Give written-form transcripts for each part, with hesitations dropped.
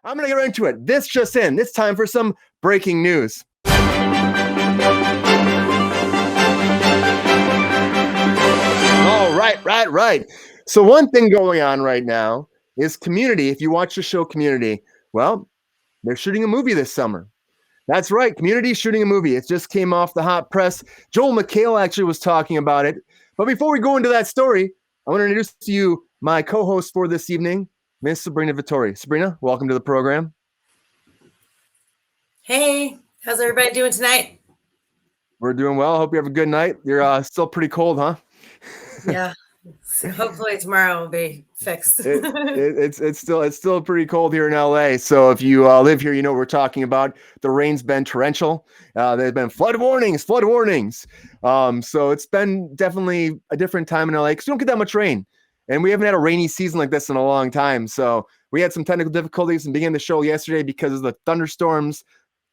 I'm going to get right into it. This just in. It's time for some breaking news. All right. So one thing going on right now is Community. If you watch the show Community, well, they're shooting a movie this summer. That's right. Community shooting a movie. It just came off the hot press. Joel McHale actually was talking about it. But before we go into that story, I want to introduce to you my co-host for this evening, Miss Sabrina Vittori. Sabrina, welcome to the program. Hey, how's everybody doing tonight? We're doing well. Hope you have a good night. You're still pretty cold, huh? Yeah. So hopefully tomorrow will be fixed. It's still pretty cold here in LA. So if you live here, you know what we're talking about. The rain's been torrential. There's been flood warnings. So it's been definitely a different time in LA because you don't get that much rain, and we haven't had a rainy season like this in a long time. So we had some technical difficulties and began the show yesterday because of the thunderstorms,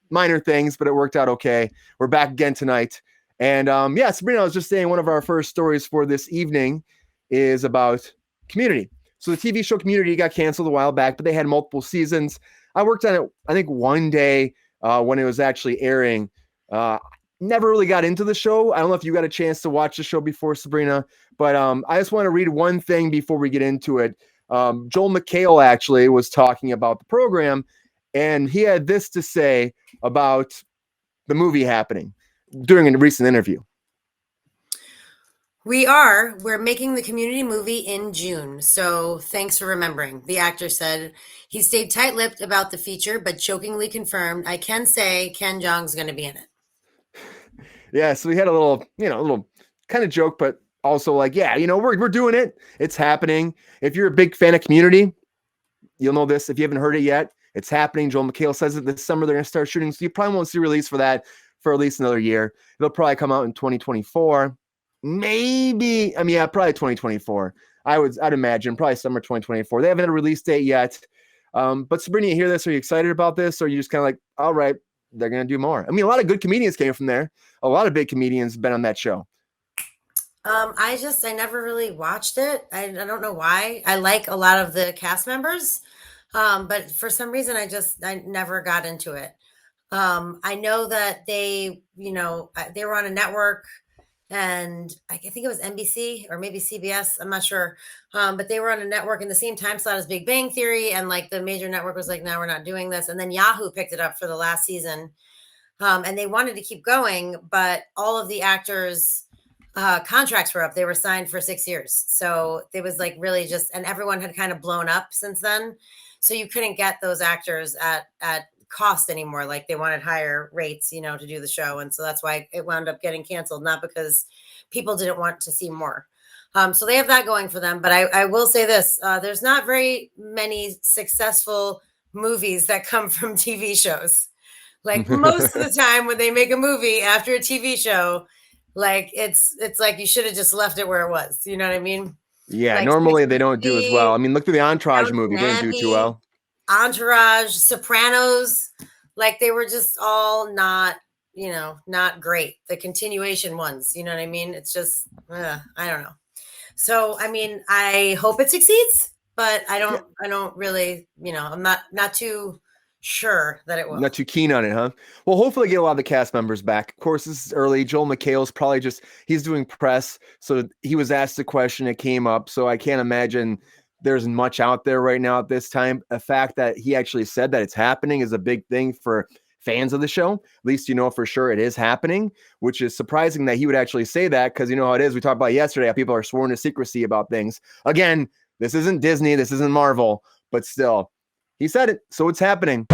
minor things, but it worked out okay. We're back again tonight. And Sabrina, I was just saying one of our first stories for this evening is about Community. So the TV show Community got canceled a while back, but they had multiple seasons. I worked on it, I think, one day when it was actually airing. Never really got into the show. I don't know if you got a chance to watch the show before, Sabrina, but I just want to read one thing before we get into it. Joel McHale actually was talking about the program, and he had this to say about the movie happening during a recent interview. We're making the Community movie in June. So thanks for remembering. The actor said he stayed tight-lipped about the feature, but jokingly confirmed, I can say Ken Jeong's going to be in it. Yeah. So we had a little kind of joke, but also like, yeah, we're doing it. It's happening. If you're a big fan of Community, you'll know this. If you haven't heard it yet, it's happening. Joel McHale says that this summer they're going to start shooting. So you probably won't see a release for that for at least another year. It'll probably come out in 2024. Maybe, probably 2024. I'd imagine probably summer 2024. They haven't had a release date yet. But Sabrina, you hear this? Are you excited about this? Or are you just kind of like, all right, they're going to do more? I mean, a lot of good comedians came from there. A lot of big comedians have been on that show. I never really watched it. I don't know why. I like a lot of the cast members. But for some reason, I never got into it. I know that they were on a network, and I think it was NBC or maybe CBS. I'm not sure. But they were on a network in the same time slot as Big Bang Theory. And like the major network was like, no, we're not doing this. And then Yahoo picked it up for the last season. And they wanted to keep going, but all of the actors' contracts were up. They were signed for 6 years. So it was like really and everyone had kind of blown up since then. So you couldn't get those actors at cost anymore. Like they wanted higher rates, to do the show. And so that's why it wound up getting canceled, not because people didn't want to see more. So they have that going for them. But I will say this, there's not very many successful movies that come from TV shows. Like most of the time when they make a movie after a TV show, like it's like you should have just left it where it was. You know what I mean? Yeah, like, normally they don't do as well. I mean, look through the Entourage movie. They didn't do too well. Entourage, Sopranos, like they were just all not great. The continuation ones, you know what I mean? It's just, I don't know. So, I mean, I hope it succeeds, but I don't really, I'm not too sure that it will. Not too keen on it, huh? Well, hopefully get a lot of the cast members back. Of course, this is early. Joel McHale's probably he's doing press. So he was asked a question, it came up. So I can't imagine there's much out there right now at this time. The fact that he actually said that it's happening is a big thing for fans of the show. At least for sure it is happening, which is surprising that he would actually say that, because you know how it is. We talked about yesterday how people are sworn to secrecy about things. Again, this isn't Disney, this isn't Marvel, but still, he said it, so it's happening.